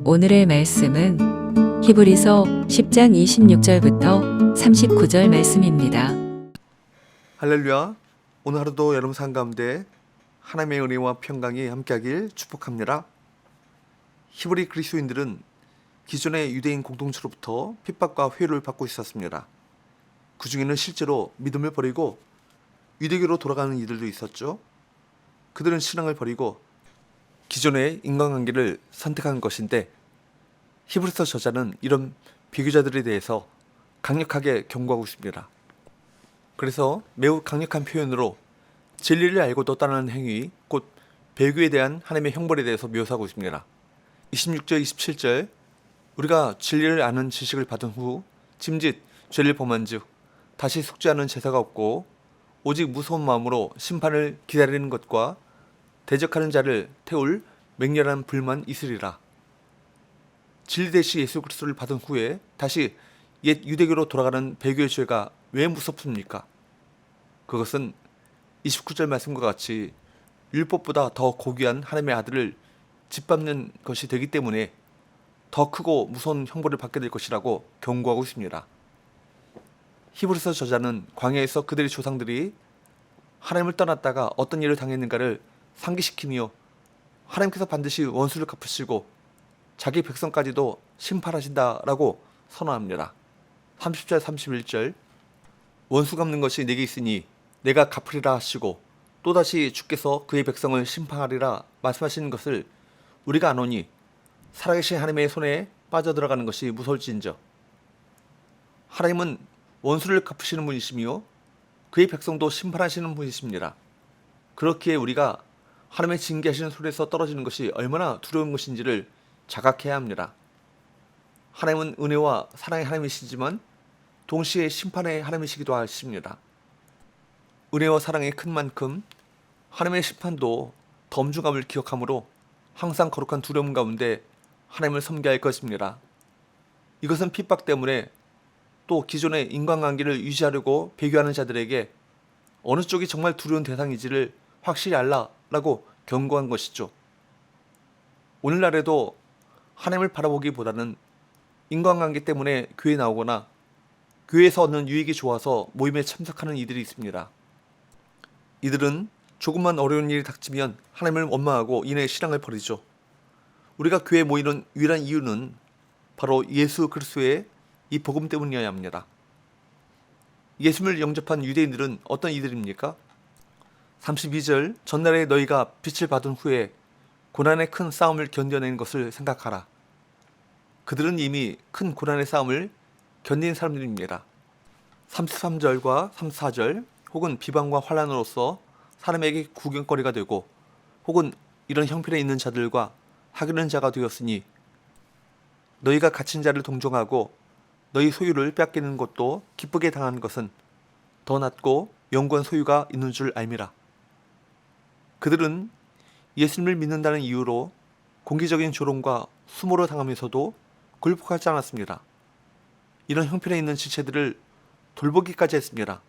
오늘의 말씀은 히브리서 10장 26절부터 39절 말씀입니다. 할렐루야. 오늘 하루도 여러분 삶 가운데 하나님의 은혜와 평강이 함께하길 축복합니다. 히브리 그리스도인들은 기존의 유대인 공동체로부터 핍박과 회유를 받고 있었습니다. 그 중에는 실제로 믿음을 버리고 유대교로 돌아가는 이들도 있었죠. 그들은 신앙을 버리고 기존의 인간관계를 선택한 것인데, 히브리서 저자는 이런 비교자들에 대해서 강력하게 경고하고 있습니다. 그래서 매우 강력한 표현으로 진리를 알고도 따르는 행위, 곧 배교에 대한 하나님의 형벌에 대해서 묘사하고 있습니다. 26절, 27절 우리가 진리를 아는 지식을 받은 후 짐짓 죄를 범한 즉 다시 속죄하는 제사가 없고 오직 무서운 마음으로 심판을 기다리는 것과 대적하는 자를 태울 맹렬한 불만 있으리라. 진리 대신 예수 그리스도를 받은 후에 다시 옛 유대교로 돌아가는 배교의 죄가 왜 무섭습니까? 그것은 29절 말씀과 같이 율법보다 더 고귀한 하나님의 아들을 짓밟는 것이 되기 때문에 더 크고 무서운 형벌을 받게 될 것이라고 경고하고 있습니다. 히브리서 저자는 광야에서 그들의 조상들이 하나님을 떠났다가 어떤 일을 당했는가를 상기시키며 하나님께서 반드시 원수를 갚으시고 자기 백성까지도 심판하신다라고 선언합니다. 30절 31절 원수 갚는 것이 내게 있으니 내가 갚으리라 하시고 또다시 주께서 그의 백성을 심판하리라 말씀하시는 것을 우리가 아노니 살아계신 하나님의 손에 빠져들어가는 것이 무서울진저. 하나님은 원수를 갚으시는 분이시며 그의 백성도 심판하시는 분이십니다. 그렇기에 우리가 하나님의 징계하시는 손에서 떨어지는 것이 얼마나 두려운 것인지를 자각해야 합니다. 하나님은 은혜와 사랑의 하나님이시지만 동시에 심판의 하나님이시기도 하십니다. 은혜와 사랑이 큰 만큼 하나님의 심판도 엄중함을 기억하므로 항상 거룩한 두려움 가운데 하나님을 섬겨야 할 것입니다. 이것은 핍박 때문에 또 기존의 인간관계를 유지하려고 배교하는 자들에게 어느 쪽이 정말 두려운 대상인지를 확실히 알라라고 경고한 것이죠. 오늘날에도 하나님을 바라보기보다는 인간관계 때문에 교회에 나오거나 교회에서 얻는 유익이 좋아서 모임에 참석하는 이들이 있습니다. 이들은 조금만 어려운 일이 닥치면 하나님을 원망하고 이내 신앙을 버리죠. 우리가 교회에 모이는 유일한 이유는 바로 예수 그리스도의 이 복음 때문이어야 합니다. 예수님을 영접한 유대인들은 어떤 이들입니까? 32절 전날에 너희가 빛을 받은 후에 고난의 큰 싸움을 견뎌낸 것을 생각하라. 그들은 이미 큰 고난의 싸움을 견딘 사람들입니다. 33절과 34절 혹은 비방과 환난으로서 사람에게 구경거리가 되고 혹은 이런 형편에 있는 자들과 하기는 자가 되었으니 너희가 갇힌 자를 동정하고 너희 소유를 빼앗기는 것도 기쁘게 당한 것은 더 낫고 영구한 소유가 있는 줄 알미라. 그들은 예수님을 믿는다는 이유로 공개적인 조롱과 수모를 당하면서도 굴복하지 않았습니다. 이런 형편에 있는 지체들을 돌보기까지 했습니다.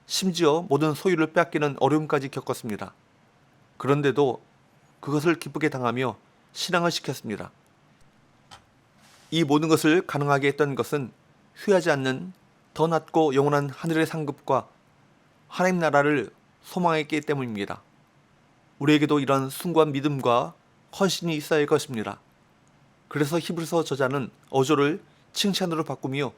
심지어 모든 소유를 빼앗기는 어려움까지 겪었습니다. 그런데도 그것을 기쁘게 당하며 신앙을 지켰습니다. 이 모든 것을 가능하게 했던 것은 후회하지 않는 더 낮고 영원한 하늘의 상급과 하나님 나라를 소망했기 때문입니다. 우리에게도 이런 숭고한 믿음과 헌신이 있어야 할 것입니다. 그래서 히브리서 저자는 어조를 칭찬으로 바꾸며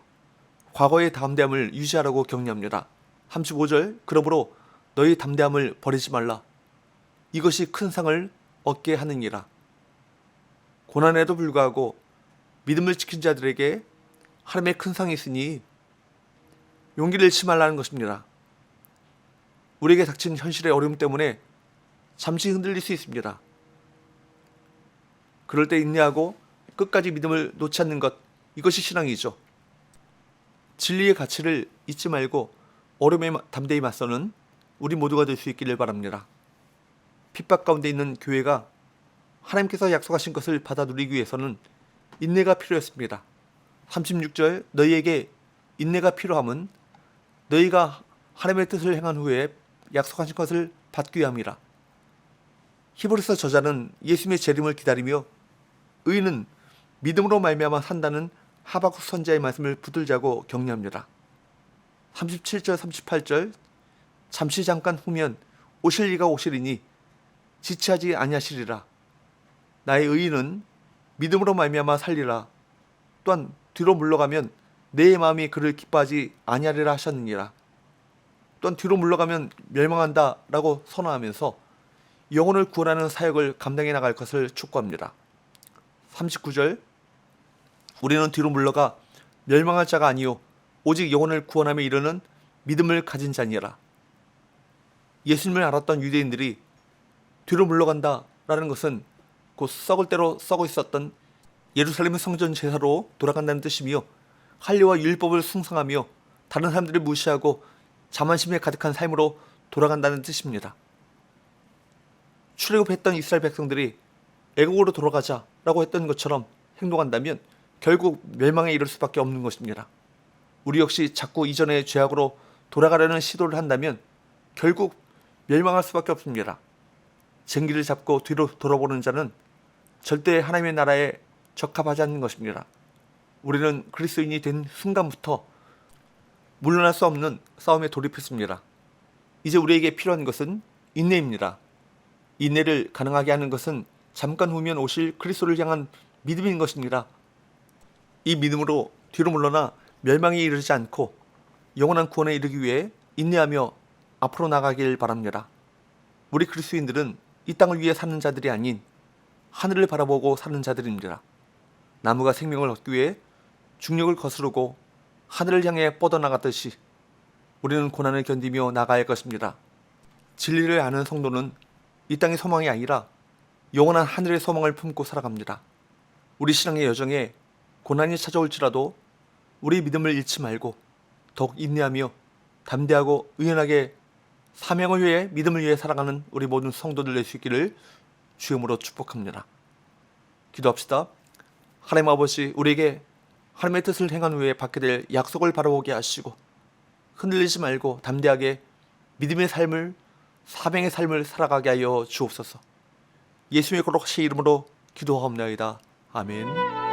과거의 담대함을 유지하라고 격려합니다. 35절 그러므로 너희 담대함을 버리지 말라. 이것이 큰 상을 얻게 하느니라. 고난에도 불구하고 믿음을 지킨 자들에게 하나님의 큰 상이 있으니 용기를 잃지 말라는 것입니다. 우리에게 닥친 현실의 어려움 때문에 잠시 흔들릴 수 있습니다. 그럴 때 인내하고 끝까지 믿음을 놓지 않는 것, 이것이 신앙이죠. 진리의 가치를 잊지 말고 어려움에 담대히 맞서는 우리 모두가 될 수 있기를 바랍니다. 핍박 가운데 있는 교회가 하나님께서 약속하신 것을 받아 누리기 위해서는 인내가 필요했습니다. 36절 너희에게 인내가 필요함은 너희가 하나님의 뜻을 행한 후에 약속하신 것을 받기 위함이라. 히브리서 저자는 예수님의 재림을 기다리며 의인은 믿음으로 말미암아 산다는 하박국 선지자의 말씀을 붙들자고 격려합니다. 37절 38절 잠시 잠깐 후면 오실 이가 오시리니 지체하지 아니하시리라. 나의 의인은 믿음으로 말미암아 살리라. 또한 뒤로 물러가면 내 마음이 그를 기뻐하지 아니하리라 하셨느니라. 또한 뒤로 물러가면 멸망한다 라고 선언하면서 영혼을 구원하는 사역을 감당해 나갈 것을 촉구합니다. 39절 우리는 뒤로 물러가 멸망할 자가 아니요 오직 영혼을 구원함에 이르는 믿음을 가진 자니라. 예수님을 알았던 유대인들이 뒤로 물러간다 라는 것은 곧 썩을 대로 썩어 있었던 예루살렘 성전 제사로 돌아간다는 뜻이며 할례와 율법을 숭상하며 다른 사람들을 무시하고 자만심에 가득한 삶으로 돌아간다는 뜻입니다. 출애굽했던 이스라엘 백성들이 애국으로 돌아가자라고 했던 것처럼 행동한다면 결국 멸망에 이를 수밖에 없는 것입니다. 우리 역시 자꾸 이전의 죄악으로 돌아가려는 시도를 한다면 결국 멸망할 수밖에 없습니다. 쟁기를 잡고 뒤로 돌아보는 자는 절대 하나님의 나라에 적합하지 않는 것입니다. 우리는 그리스도인이 된 순간부터 물러날 수 없는 싸움에 돌입했습니다. 이제 우리에게 필요한 것은 인내입니다. 인내를 가능하게 하는 것은 잠깐 후면 오실 그리스도를 향한 믿음인 것입니다. 이 믿음으로 뒤로 물러나 멸망에 이르지 않고 영원한 구원에 이르기 위해 인내하며 앞으로 나가길 바랍니다. 우리 그리스도인들은 이 땅을 위해 사는 자들이 아닌 하늘을 바라보고 사는 자들입니다. 나무가 생명을 얻기 위해 중력을 거스르고 하늘을 향해 뻗어나갔듯이 우리는 고난을 견디며 나가야 할 것입니다. 진리를 아는 성도는 이 땅의 소망이 아니라 영원한 하늘의 소망을 품고 살아갑니다. 우리 신앙의 여정에 고난이 찾아올지라도 우리 믿음을 잃지 말고 더욱 인내하며 담대하고 의연하게 사명을 위해 믿음을 위해 살아가는 우리 모든 성도들 될 수 있기를 주님으로 축복합니다. 기도합시다. 하나님 아버지, 우리에게 하나님의 뜻을 행한 후에 받게 될 약속을 바라보게 하시고 흔들리지 말고 담대하게 믿음의 삶을, 사명의 삶을 살아가게 하여 주옵소서. 예수의 거룩하신 이름으로 기도하옵나이다. 아멘.